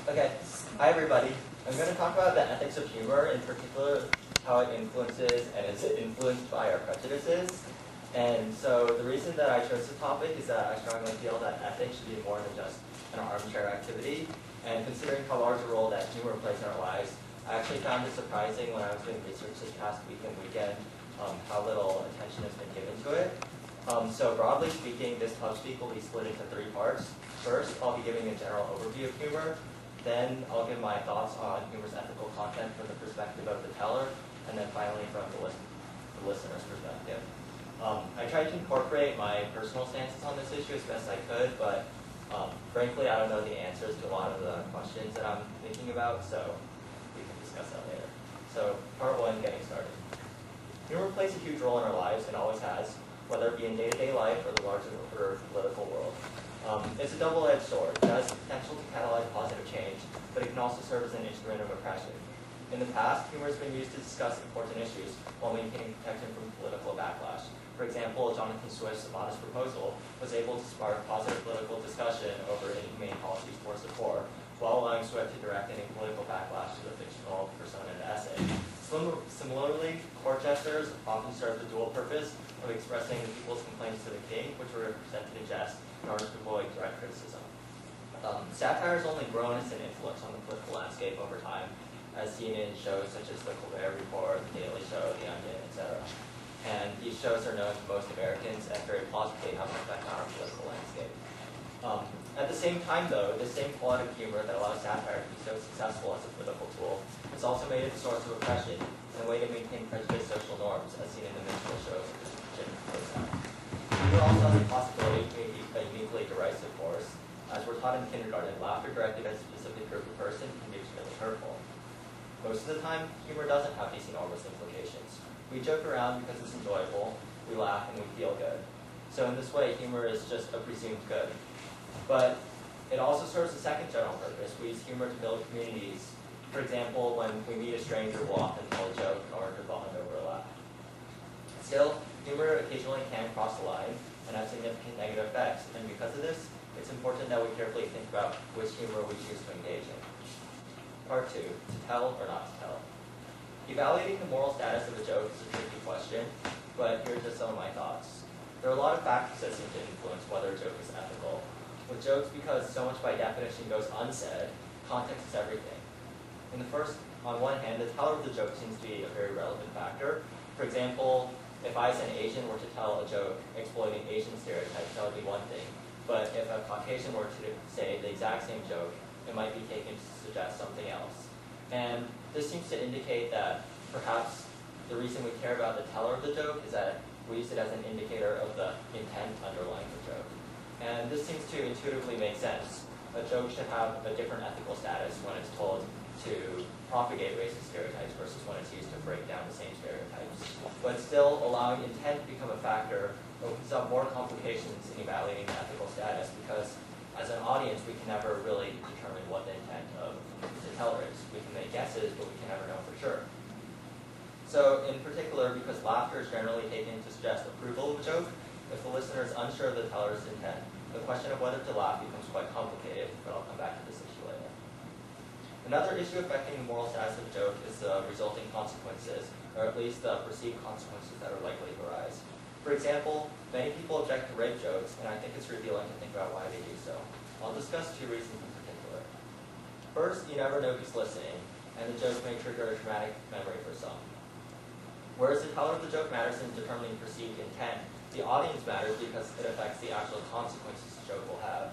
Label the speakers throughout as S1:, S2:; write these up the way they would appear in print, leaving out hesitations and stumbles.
S1: Okay, hi everybody. I'm going to talk about the ethics of humor, in particular how it influences and is influenced by our prejudices. And so the reason that I chose the topic is that I strongly feel that ethics should be more than just an armchair activity. And considering how large a role that humor plays in our lives, I actually found it surprising when I was doing research this past week and weekend how little attention has been given to it. So broadly speaking, this Pubspeak will be split into 3 parts. First, I'll be giving a general overview of humor. Then I'll give my thoughts on humor's ethical content from the perspective of the teller, and then finally from the listener's perspective. I tried to incorporate my personal stances on this issue as best I could, but frankly, I don't know the answers to a lot of the questions that I'm thinking about, so we can discuss that later. So, part 1, getting started. Humor plays a huge role in our lives and always has, whether it be in day-to-day life or the larger or political world. It's a double-edged sword. It has the potential to catalyze positive change, but it can also serve as an instrument of oppression. In the past, humor has been used to discuss important issues while maintaining protection from political backlash. For example, Jonathan Swift's modest proposal was able to spark positive political discussion over inhumane policies towards the poor, while allowing Swift to direct any political backlash to the fictional persona in the essay. Similarly, court jesters often serve the dual purpose of expressing the people's complaints to the king, which were presented in jest, in order to avoid direct criticism. Satire has only grown as an influence on the political landscape over time, as seen in shows such as The Colbert Report, The Daily Show, The Onion, etc. And these shows are known to most Americans and very plausibly have an effect on our political landscape. At the same time, though, this same quality of humor that allows satire to be so successful as a political tool has also made it a source of oppression and a way to maintain prejudiced social norms, as seen in the minstrel shows of humor also has the possibility to be a uniquely derisive force. As we're taught in kindergarten, laughter directed at a specific group of person can be extremely hurtful. Most of the time, humor doesn't have these enormous implications. We joke around because it's enjoyable, we laugh, and we feel good. So in this way, humor is just a presumed good. But it also serves a second general purpose. We use humor to build communities. For example, when we meet a stranger, we'll often tell a joke in order to bond over a laugh. Still, humor occasionally can cross the line and have significant negative effects, and because of this, it's important that we carefully think about which humor we choose to engage in. Part 2, to tell or not to tell. Evaluating the moral status of a joke is a tricky question, but here's just some of my thoughts. There are a lot of factors that seem to influence whether a joke is ethical. With jokes, because so much by definition goes unsaid, context is everything. On one hand, the teller of the joke seems to be a very relevant factor. For example, if I as an Asian were to tell a joke exploiting Asian stereotypes, that would be one thing. But if a Caucasian were to say the exact same joke, it might be taken to suggest something else. And this seems to indicate that perhaps the reason we care about the teller of the joke is that we use it as an indicator of the intent underlying the joke. And this seems to intuitively make sense. A joke should have a different ethical status when it's told to propagate racist stereotypes versus when it's used to break down the same stereotypes. But still, allowing intent to become a factor opens up more complications in evaluating the ethical status, because as an audience, we can never really determine what the intent of the teller is. We can make guesses, but we can never know for sure. So in particular, because laughter is generally taken to suggest approval of a joke, if the listener is unsure of the teller's intent, the question of whether to laugh becomes quite complicated, but I'll come back to this issue later. Another issue affecting the moral status of a joke is the resulting consequences, or at least the perceived consequences that are likely to arise. For example, many people object to rape jokes, and I think it's revealing to think about why they do so. I'll discuss 2 reasons in particular. First, you never know who's listening, and the joke may trigger a traumatic memory for some. Whereas the teller of the joke matters in determining perceived intent, the audience matters because it affects the actual consequences the joke will have.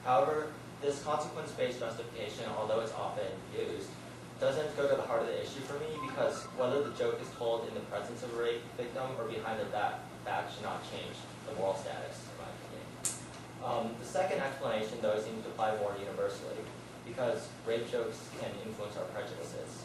S1: However, this consequence-based justification, although it's often used, doesn't go to the heart of the issue for me, because whether the joke is told in the presence of a rape victim or behind their back should not change the moral status, in my opinion. The second explanation, though, seems to apply more universally, because rape jokes can influence our prejudices.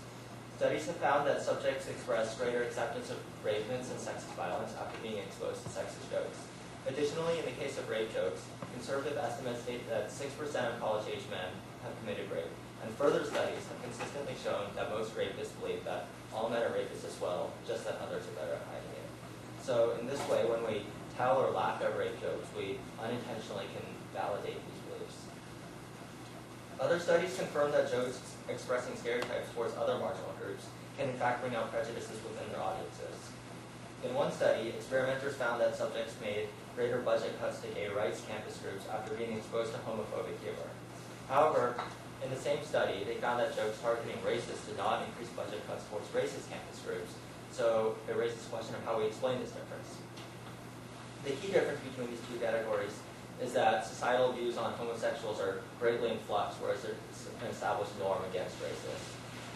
S1: Studies have found that subjects express greater acceptance of rapements and sexist violence after being exposed to sexist jokes. Additionally, in the case of rape jokes, conservative estimates state that 6% of college-age men have committed rape, and further studies have consistently shown that most rapists believe that all men are rapists as well, just that others are better at hiding it. So in this way, when we tell or laugh at rape jokes, we unintentionally can validate these beliefs. Other studies confirm that jokes expressing stereotypes towards other marginal groups can in fact bring out prejudices within their audiences. In one study, experimenters found that subjects made greater budget cuts to gay rights campus groups after being exposed to homophobic humor. However, in the same study, they found that jokes targeting racists did not increase budget cuts towards racist campus groups, so it raises the question of how we explain this difference. The key difference between these two categories is that societal views on homosexuals are greatly in flux, whereas there's an established norm against racists.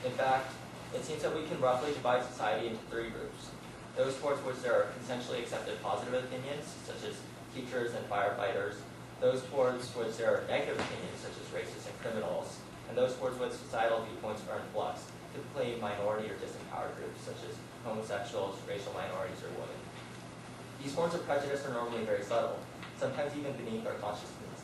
S1: In fact, it seems that we can roughly divide society into three groups. Those towards which there are consensually accepted positive opinions, such as teachers and firefighters, those towards which there are negative opinions, such as racists and criminals, and those towards which societal viewpoints are in flux, typically minority or disempowered groups, such as homosexuals, racial minorities, or women. These forms of prejudice are normally very subtle, sometimes even beneath our consciousness.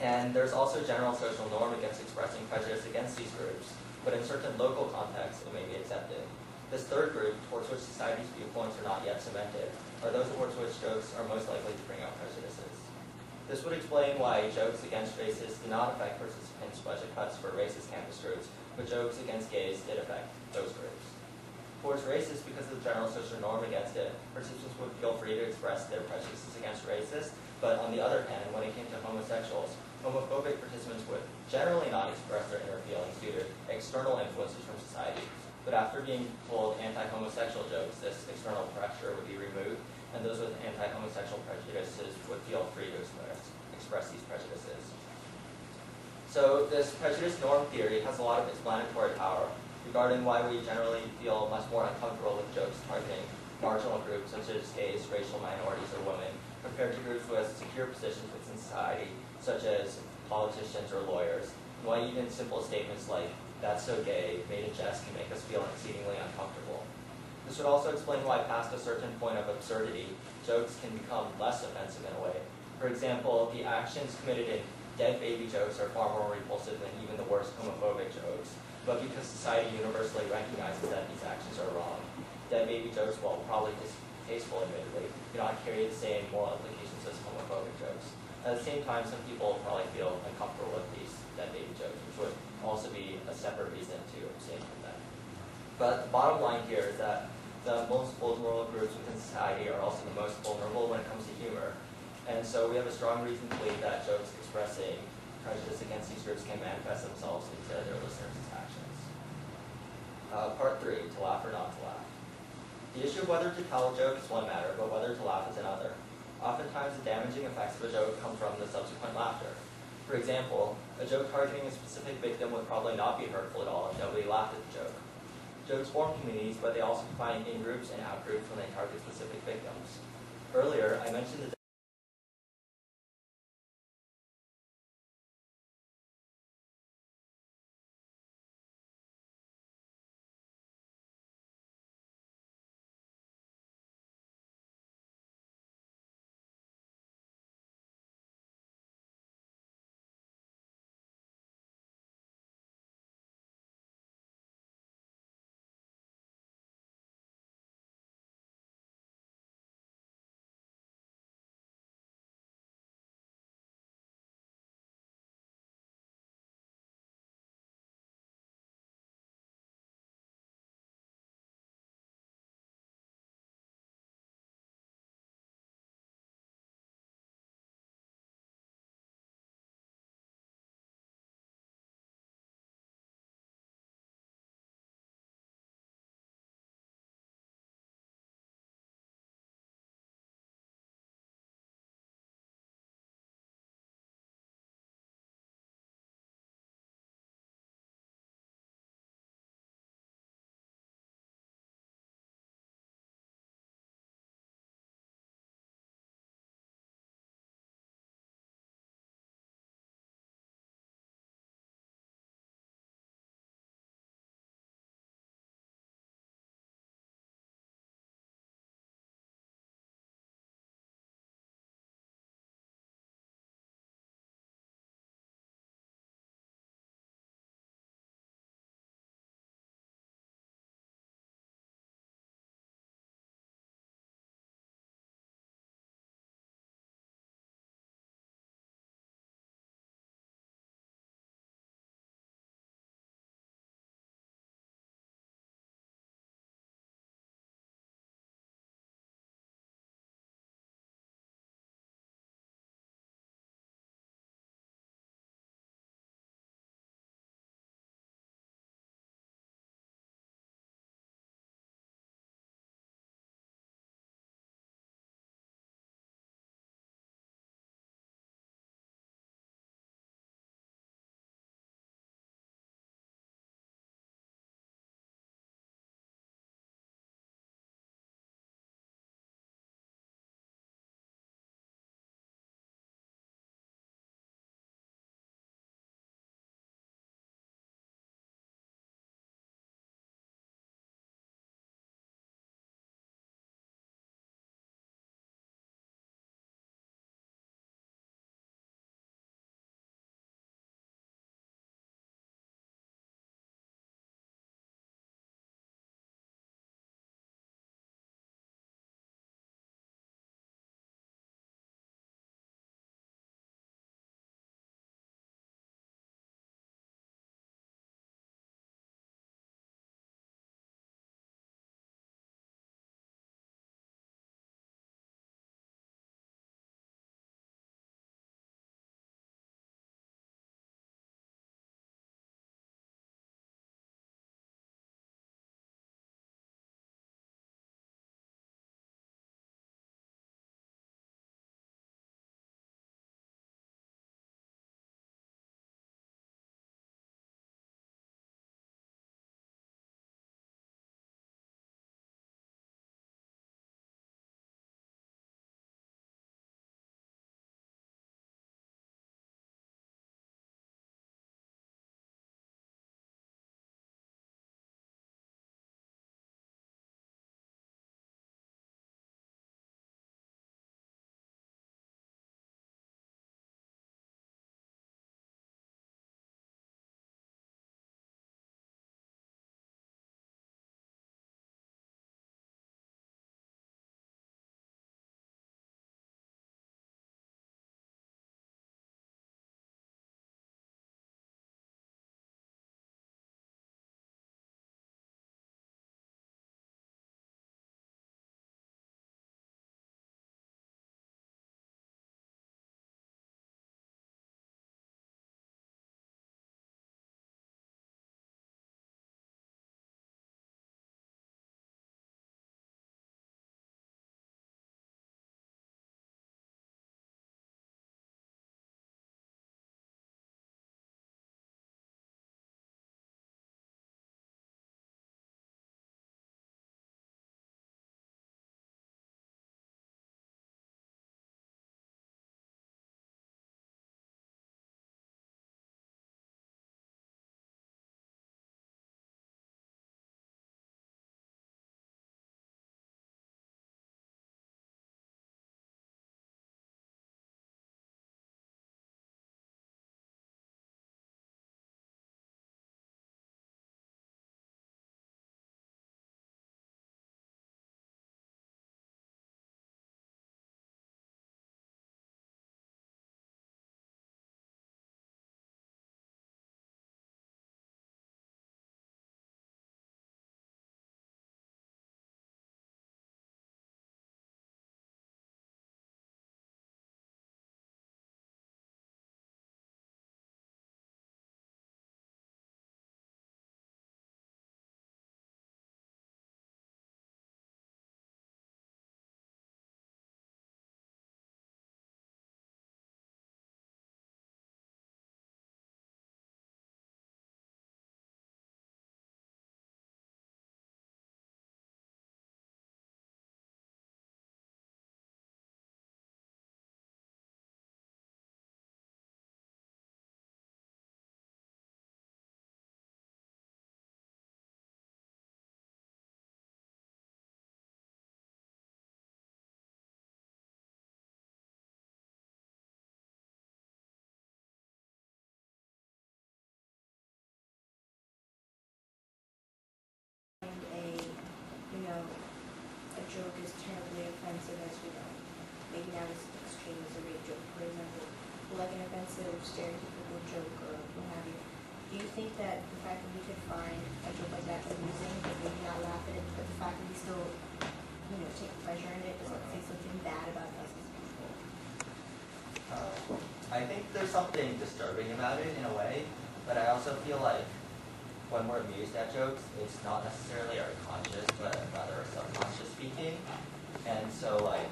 S1: And there's also a general social norm against expressing prejudice against these groups, but in certain local contexts it may be accepted. This third group, towards which society's viewpoints are not yet cemented, are those towards which jokes are most likely to bring out prejudices. This would explain why jokes against racists did not affect participants' budget cuts for racist campus groups, but jokes against gays did affect those groups. Towards racists, because of the general social norm against it, participants would feel free to express their prejudices against racists, but on the other hand, when it came to homosexuals, homophobic participants would generally not express their inner feelings due to external influences from society. But after being told anti-homosexual jokes, this external pressure would be removed, and those with anti-homosexual prejudices would feel free to express these prejudices. So this prejudice norm theory has a lot of explanatory power regarding why we generally feel much more uncomfortable with jokes targeting marginal groups such as gays, racial minorities, or women, compared to groups with secure positions within society, such as politicians or lawyers, and why even simple statements like, "That's so gay," made in jest can make us feel exceedingly uncomfortable. This would also explain why past a certain point of absurdity, jokes can become less offensive in a way. For example, the actions committed in dead baby jokes are far more repulsive than even the worst homophobic jokes, but because society universally recognizes that these actions are wrong, dead baby jokes, while probably distasteful admittedly, do not carry the same moral implications as homophobic jokes. At the same time, some people probably feel uncomfortable with these dead baby jokes, which would also be a separate reason to abstain from them. But the bottom line here is that the most vulnerable groups within society are also the most vulnerable when it comes to humor. And so we have a strong reason to believe that jokes expressing prejudice against these groups can manifest themselves into their listeners' actions. Part 3, to laugh or not to laugh. The issue of whether to tell a joke is one matter, but whether to laugh is another. Oftentimes the damaging effects of a joke come from the subsequent laughter. For example, a joke targeting a specific victim would probably not be hurtful at all if nobody laughed at the joke. Jokes form communities, but they also define in-groups and out-groups when they target specific victims. Earlier, I mentioned the
S2: joke is terribly offensive, as we know. Maybe not as extreme as a rape joke, for example, but like an offensive, stereotypical joke or what have you. Do you think that the fact that we could find a joke like that amusing, but maybe not laugh at it, but the fact that we still, take pleasure in it, doesn't say something bad about us as people?
S1: I think there's something disturbing about it in a way, but I also feel like when we're amused at jokes, it's not necessarily our conscious, but rather our subconscious speaking. And so, like,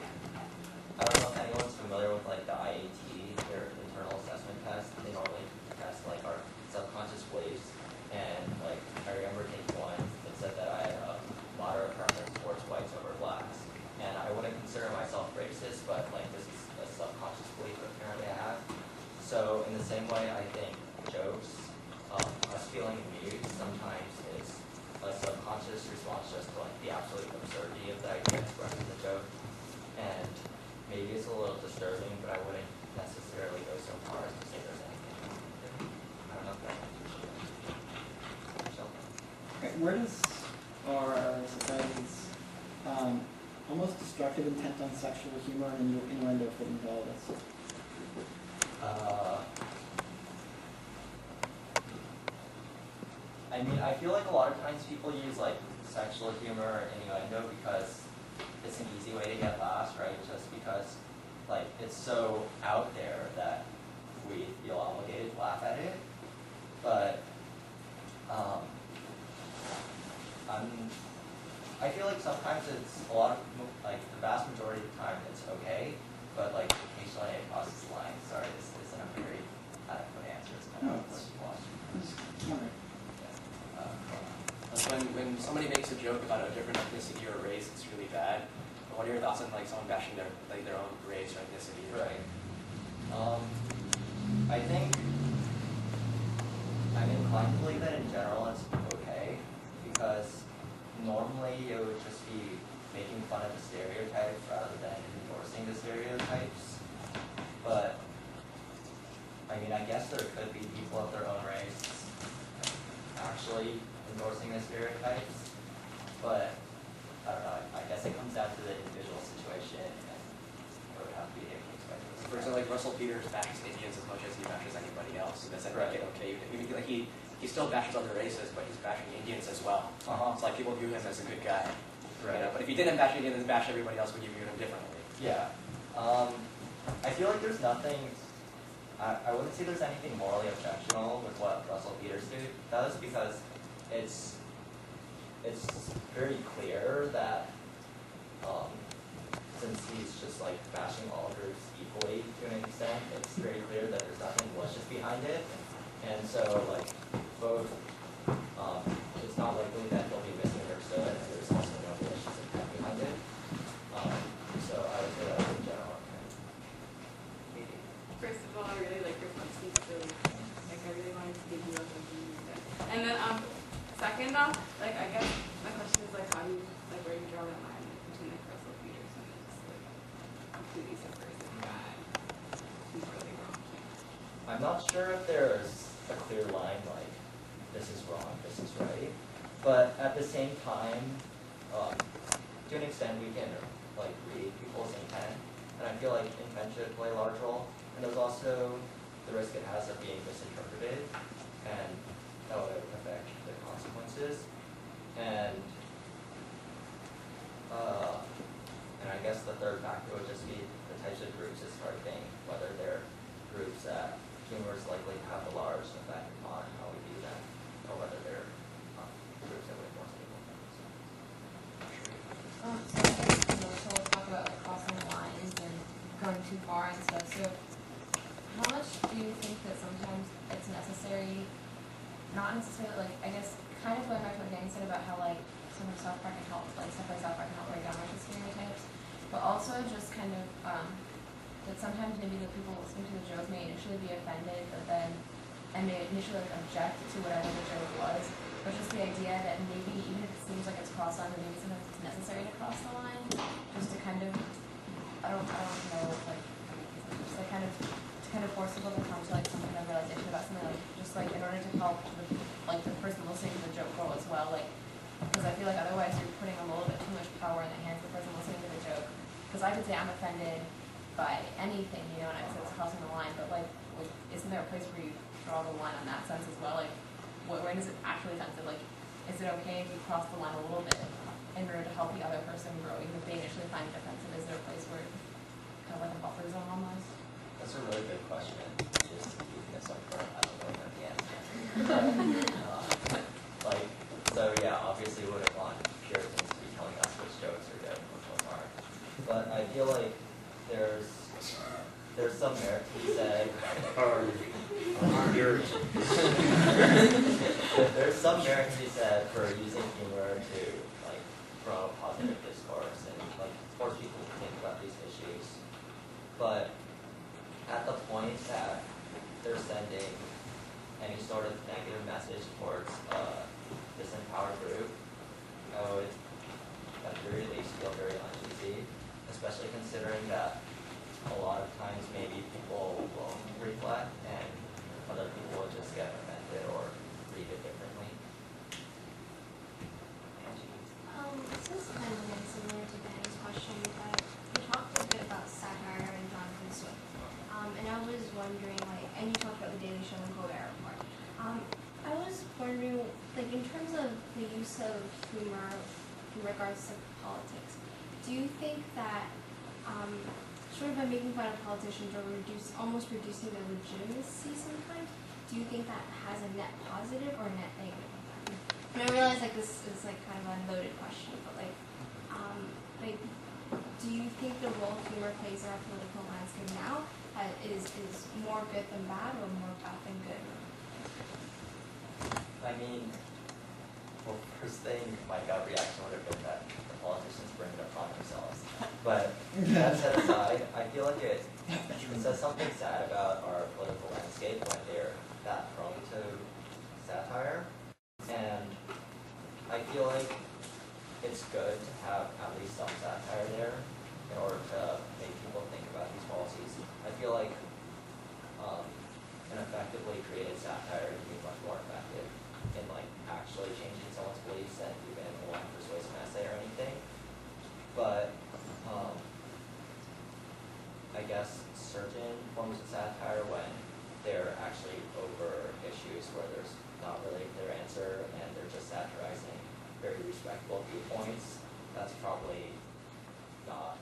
S1: I don't know if anyone's familiar with like the IAT, their internal assessment test. They normally test like our subconscious beliefs. And like, I remember taking one that said that I had a moderate preference towards whites over blacks. And I wouldn't consider myself racist, but like this is a subconscious belief that apparently I have. So in the same way, I think jokes, us feeling amused sometimes is a subconscious response just to like the absolute absurdity of the idea expressed in the joke. And maybe it's a little disturbing, but I wouldn't necessarily go so far as to say there's anything wrong with it. I don't know if that's
S3: Okay, where does our society's almost destructive intent on sexual humor and innuendo fit into all this?
S1: I mean, I feel like a lot of times people use like sexual humor or innuendo because it's an easy way to get laughs, right? Just because like it's so out there that we feel obligated to laugh at it. But I feel like sometimes it's a lot of like the vast majority of the time it's okay, but like occasionally it crosses the line. Sorry, this isn't a very adequate answer. It's kind of
S4: when somebody makes a joke about a different ethnicity or race, it's really bad. But what are your thoughts on like someone bashing their own race or ethnicity?
S1: Right. I think I'm inclined to believe that in general it's okay because normally it would just be making fun of the stereotypes rather than endorsing the stereotypes. But I mean, I guess there could be people of their own race actually endorsing the stereotypes, but I don't know. I guess it comes down to the individual situation, and it would have to be a case by case.
S4: For example, like Russell Peters bashes Indians as much as he bashes anybody else, so does that make it okay? Like he still bashes other races, but he's bashing Indians as well. It's like people view him as a good guy.
S1: Right.
S4: But if he didn't bash Indians and bash everybody else, would you view him differently?
S1: Yeah. I feel like there's nothing. I wouldn't say there's anything morally objectionable with what Russell Peters does because it's very clear that since he's just like bashing all groups equally to an extent, it's very clear that there's nothing malicious behind it, and so like both it's not likely that he'll be misunderstood, and there's also no malicious intent behind it. So I would say that in general.
S5: First of all, I really like your Pubspeak story. Like I really wanted to give you a review of that. And then second off, like I guess my question is like how do you like where do you draw that line between like Russell Peters and just like completely subversive guy who's really wrong?
S1: I'm not sure if there's a clear line like this is wrong, this is right, but at the same time, to an extent we can like read people's intent, and I feel like intent should play a large role. And there's also the risk it has of being misinterpreted, and that would affect the consequences. And I guess the third factor would just be the types of groups it's targeting, whether they're groups that humor is likely to have a large effect on how we view them, or whether they're groups that would enforce people.
S6: So we'll talk about like crossing lines and going too far and stuff. So how much do you think that sometimes it's necessary, not necessarily like, I guess kind of going back to what Danny said about how like sometimes South Park can help, like stuff like South Park can help break down like the stereotypes, but also just kind of that sometimes maybe the people listening to the joke may initially be offended, but then, and may initially like object to whatever the joke was, but just the idea that maybe even if it seems like it's crossed line, maybe sometimes it's necessary to cross the line, just to kind of, I don't know, like, just like kind of force people to come to like some kind of realization about something, like just like in order to help the person listening to the joke grow as well, like Because I feel like otherwise you're putting a little bit too much power in the hands of the person listening to the joke. Because I could say I'm offended by anything, you know, and I said it's crossing the line, but like, isn't there a place where you draw the line on that sense as well? Like, when is it actually offensive? Like, is it okay if you cross the line a little bit in order to help the other person grow, even if they initially find it offensive? Is there a place where kind of like a buffer zone almost?
S1: That's a really good question. Just keeping it so far, I don't really know the answer. Like, so yeah, obviously we wouldn't want Puritans to be telling us which jokes are good and which ones aren't. But I feel like there's some merit to be said. There's some merit to be said for using humor to like promote positive discourse and like force people to think about these issues. But at the point that they're sending any sort of negative message towards a disempowered group, I would at the very least feel very uneasy, especially considering that a lot of times maybe people won't reflect and other people will just get offended or read it differently.
S7: This is kind of again similar to Danny's question, but you talked a bit about satire and Jonathan Swift. And I was wondering, like, and you talked about the Daily Show and Colbert Report. I was wondering, like, in terms of the use of humor in regards to politics, do you think that, sort of by making fun of politicians or almost reducing their legitimacy sometimes, do you think that has a net positive or a net negative effect? And I realize, like, this is, like, kind of a loaded question, but, like, do you think the role humor plays in our political landscape now is more good than bad or more bad than good?
S1: I mean, well, first thing, my gut reaction would have been that the politicians bring it upon themselves. But that set aside, I feel like it says something sad about our political landscape when they're that prone to satire. And I feel like it's good to have at least some satire there in order to make people think about these policies. I feel like an effectively created satire can be much more effective in like actually changing someone's beliefs than even one persuasive essay or anything. But I guess certain forms of satire when they're actually over issues where there's not really a clear answer and they're just satirizing very respectable viewpoints, that's probably not